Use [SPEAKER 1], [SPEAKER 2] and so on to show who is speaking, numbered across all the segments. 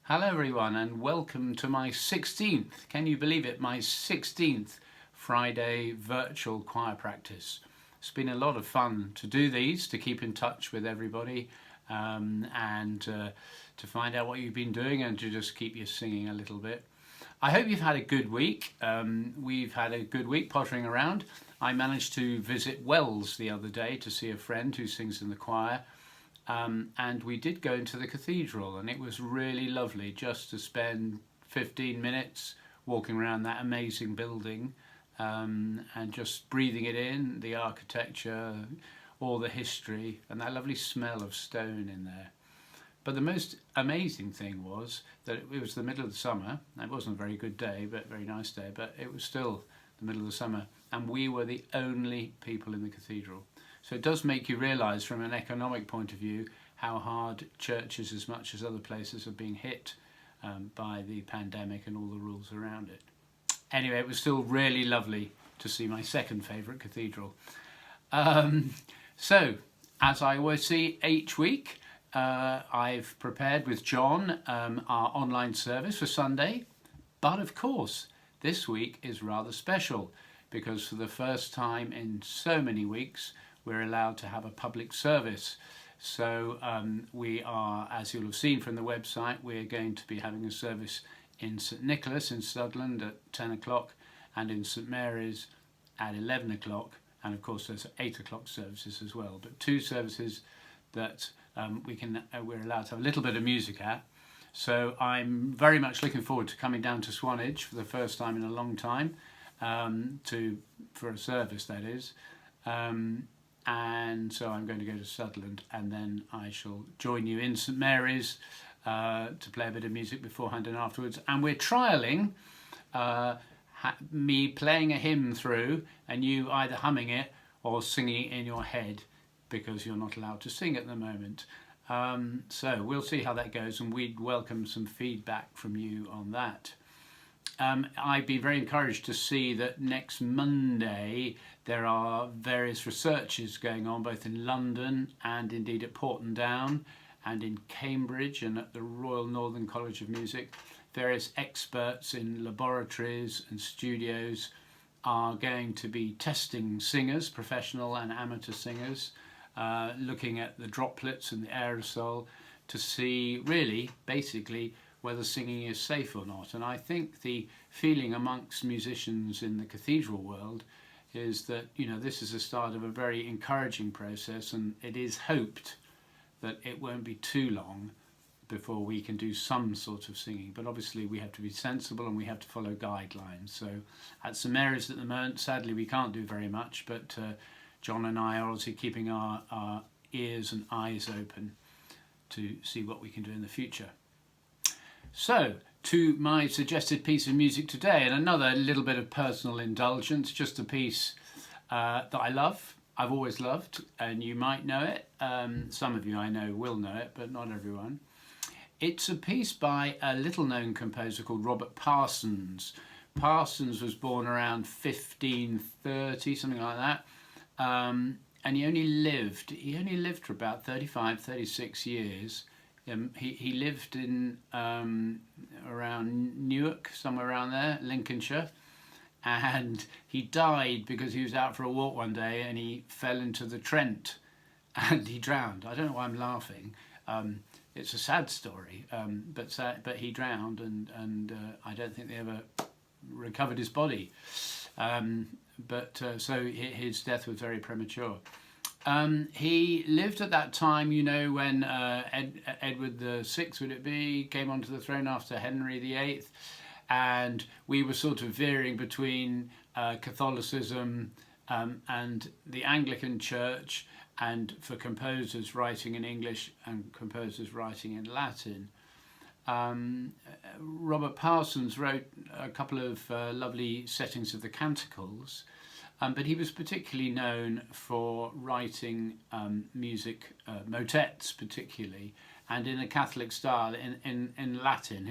[SPEAKER 1] Hello everyone and welcome to my 16th, can you believe it, my 16th Friday virtual choir practice. It's been a lot of fun to do these, to keep in touch with everybody and to find out what you've been doing and to just keep you singing a little bit. I hope you've had a good week. We've had a good week pottering around. I managed to visit Wells the other day to see a friend who sings in the choir. And we did go into the cathedral, and it was really lovely just to spend 15 minutes walking around that amazing building and just breathing it in, the architecture, all the history, and that lovely smell of stone in there. But the most amazing thing was that it was the middle of the summer. It wasn't a very good day, but a very nice day, but it was still the middle of the summer, and we were the only people in the cathedral. So it does make you realise from an economic point of view how hard churches as much as other places are being hit by the pandemic and all the rules around it. Anyway, it was still really lovely to see my second favourite cathedral. So, as I always see each week, I've prepared with John our online service for Sunday. But of course, this week is rather special because for the first time in so many weeks, we're allowed to have a public service. So we are, as you'll have seen from the website, we're going to be having a service in St Nicholas in Sutherland at 10 o'clock and in St Mary's at 11 o'clock. And of course there's 8 o'clock services as well, but two services that we're allowed to have a little bit of music at. So I'm very much looking forward to coming down to Swanage for the first time in a long time, for a service that is. And so I'm going to go to Sutherland and then I shall join you in St Mary's to play a bit of music beforehand and afterwards. And we're trialling me playing a hymn through and you either humming it or singing it in your head because you're not allowed to sing at the moment. So we'll see how that goes, and we'd welcome some feedback from you on that. I'd be very encouraged to see that next Monday there are various researches going on both in London and indeed at Porton Down and in Cambridge and at the Royal Northern College of Music. Various experts in laboratories and studios are going to be testing singers, professional and amateur singers, looking at the droplets and the aerosol to see really basically whether singing is safe or not. And I think the feeling amongst musicians in the cathedral world is that, you know, this is the start of a very encouraging process, and it is hoped that it won't be too long before we can do some sort of singing. But obviously we have to be sensible and we have to follow guidelines. So at St Mary's at the moment, sadly we can't do very much, but John and I are obviously keeping our ears and eyes open to see what we can do in the future. So, to my suggested piece of music today, and another little bit of personal indulgence, just a piece that I love, I've always loved, and you might know it. Some of you I know will know it, but not everyone. It's a piece by a little-known composer called Robert Parsons. Parsons was born around 1530, something like that, and he only lived for about 35, 36 years. He lived in around Newark, somewhere around there, Lincolnshire, and he died because he was out for a walk one day and he fell into the Trent and he drowned. I don't know why I'm laughing. It's a sad story, but he drowned, and I don't think they ever recovered his body. So his death was very premature. He lived at that time, you know, when Edward VI, would it be, came onto the throne after Henry VIII, and we were sort of veering between Catholicism and the Anglican Church, and for composers writing in English and composers writing in Latin. Robert Parsons wrote a couple of lovely settings of the canticles, but he was particularly known for writing music, motets particularly, and in a Catholic style, in Latin.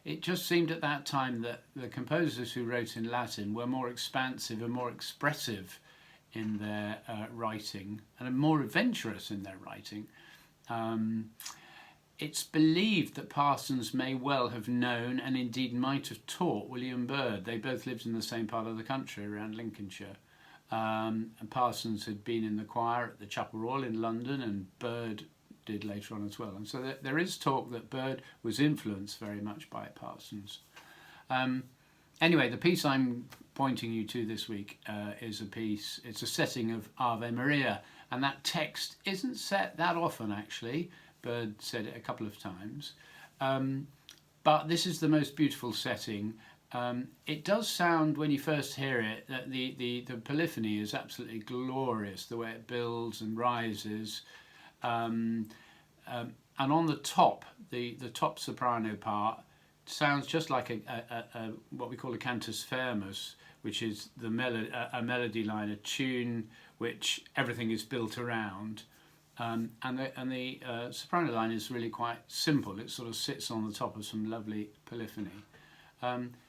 [SPEAKER 1] It just seemed at that time that the composers who wrote in Latin were more expansive and more expressive in their writing, and more adventurous in their writing. it's believed that Parsons may well have known and indeed might have taught William Byrd. They both lived in the same part of the country around Lincolnshire. And Parsons had been in the choir at the Chapel Royal in London, and Byrd did later on as well. And so there is talk that Byrd was influenced very much by Parsons. Anyway, the piece I'm pointing you to this week is a piece, it's a setting of Ave Maria, and that text isn't set that often actually. Byrd said it a couple of times, but this is the most beautiful setting. It does sound, when you first hear it, that the polyphony is absolutely glorious, the way it builds and rises. And on the top, the top soprano part sounds just like a what we call a cantus firmus, which is a melody line, a tune which everything is built around. And the soprano line is really quite simple. It sort of sits on the top of some lovely polyphony.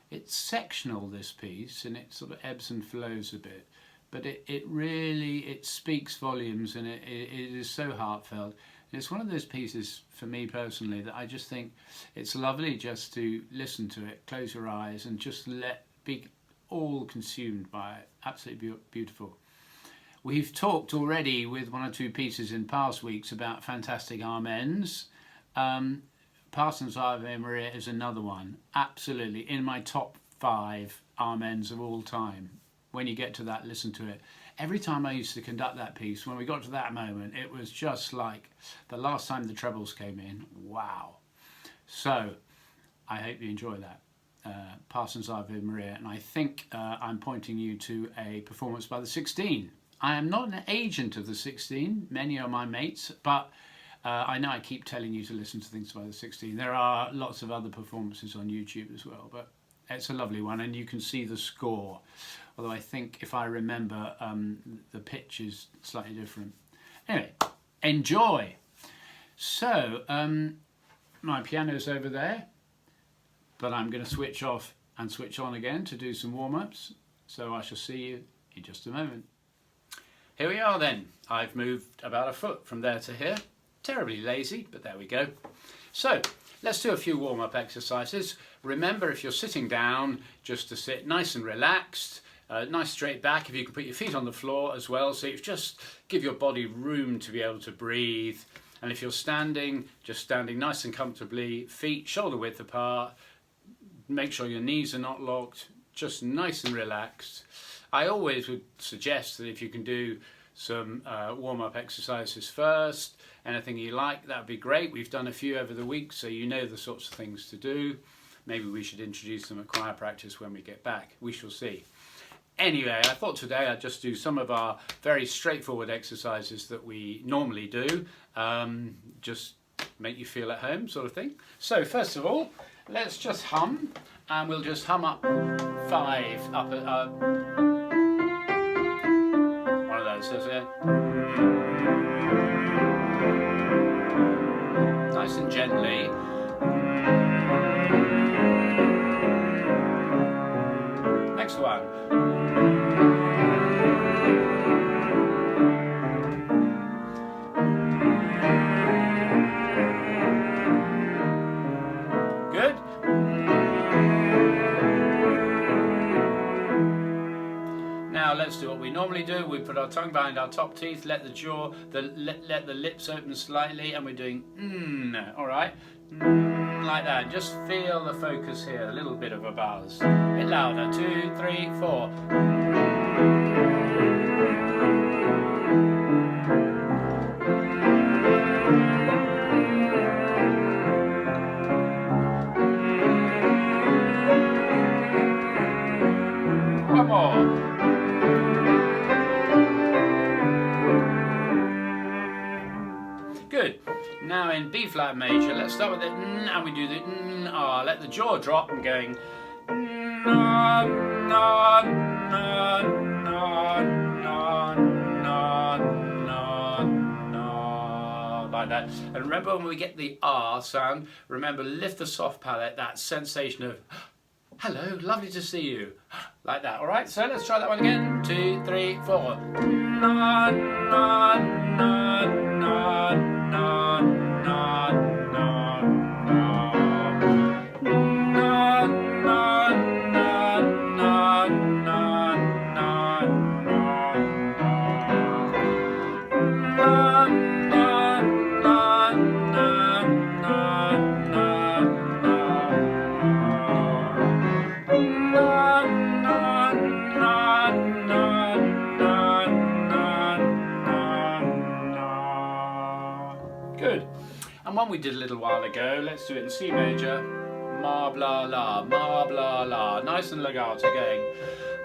[SPEAKER 1] It's sectional, this piece, and it sort of ebbs and flows a bit, but it really speaks volumes, and it is so heartfelt. And it's one of those pieces for me personally that I just think it's lovely just to listen to it, close your eyes, and just be all consumed by it. Absolutely beautiful. We've talked already with one or two pieces in past weeks about fantastic amens. Parsons' Ave Maria is another one, absolutely in my top 5 amens of all time. When you get to that, listen to it. Every time I used to conduct that piece, when we got to that moment, it was just like the last time the trebles came in. Wow. So I hope you enjoy that. Parsons' Ave Maria, and I think I'm pointing you to a performance by the 16. I am not an agent of the 16, many are my mates, but I know I keep telling you to listen to things by the 16. There are lots of other performances on YouTube as well, but it's a lovely one, and you can see the score. Although I think, if I remember, the pitch is slightly different. Anyway, enjoy. So, my piano's over there, but I'm going to switch off and switch on again to do some warm-ups. So I shall see you in just a moment. Here we are then. I've moved about a foot from there to here. Terribly lazy, but there we go. So let's do a few warm-up exercises. Remember, if you're sitting down, just to sit nice and relaxed, nice straight back. If you can put your feet on the floor as well, so you just give your body room to be able to breathe. And if you're standing, just standing nice and comfortably, feet shoulder width apart. Make sure your knees are not locked, just nice and relaxed. I always would suggest that if you can do some warm-up exercises first, anything you like, that would be great. We've done a few over the week, so you know the sorts of things to do. Maybe we should introduce them at choir practice when we get back. We shall see. Anyway, I thought today I'd just do some of our very straightforward exercises that we normally do, just make you feel at home sort of thing. So first of all, let's just hum, and we'll just hum up 5, up at one of those, does it? Nice and gently. Next one. Good. Now let's do what we normally do. We put our tongue behind our top teeth, let the jaw, let the lips open slightly, and we're doing all right, like that. Just feel the focus here. A little bit of a buzz. A bit louder. 2, 3, 4. One more. Good. Now in B flat major, let's start with the and we do the let the jaw drop and going like that. And remember, when we get the R sound, remember, lift the soft palate, that sensation of hello, lovely to see you, like that. All right, so let's try that one again. 2, 3, 4. Na, na, na, na, na, na, na. one we did a little while ago. Let's do it in C major. Ma bla la, ma bla la. Nice and legato again.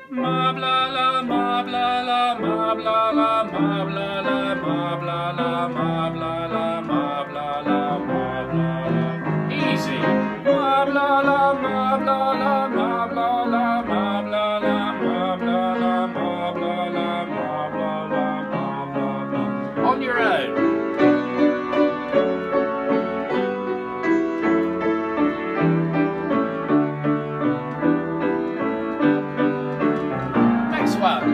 [SPEAKER 1] Ma bla la, ma bla la, ma bla la, ma bla la, ma bla la, ma bla la, ma bla la, ma bla la. Easy. Ma bla la, ma bla la, ma bla la, ma bla la, ma bla la, ma bla la, ma bla la, ma bla la. On your own. Next one.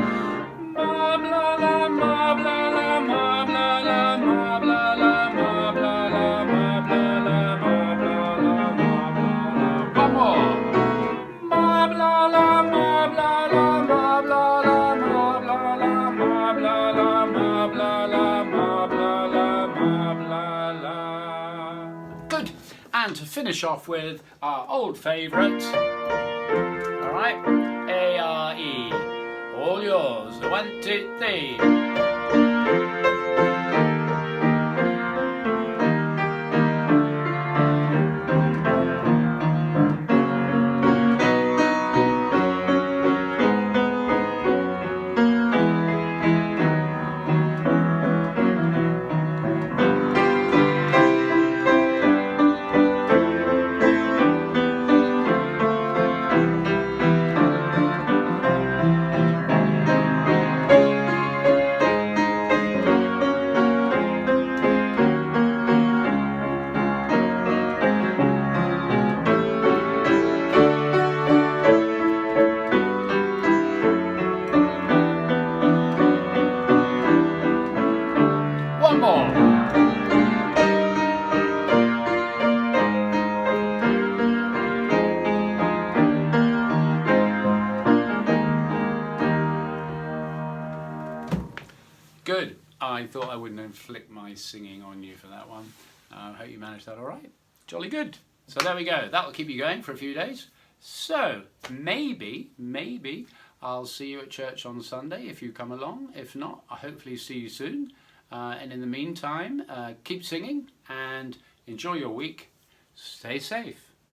[SPEAKER 1] Ma bla la, ma bla la, ma bla la, ma bla la, ma bla la, ma bla la, ma bla la, ma bla la. One more. Ma bla la, ma bla la, ma bla la, ma bla la, ma bla la, ma bla la, ma bla la, ma bla la. Good. And to finish off with our old favourite. All right. A-R-E. All yours. 1, 2, 3. One more. Good. I thought I wouldn't inflict my singing on you for that one. I hope you managed that all right. Jolly good. So there we go. That'll keep you going for a few days. So maybe I'll see you at church on Sunday if you come along. If not, I'll hopefully see you soon. And in the meantime, keep singing and enjoy your week. Stay safe.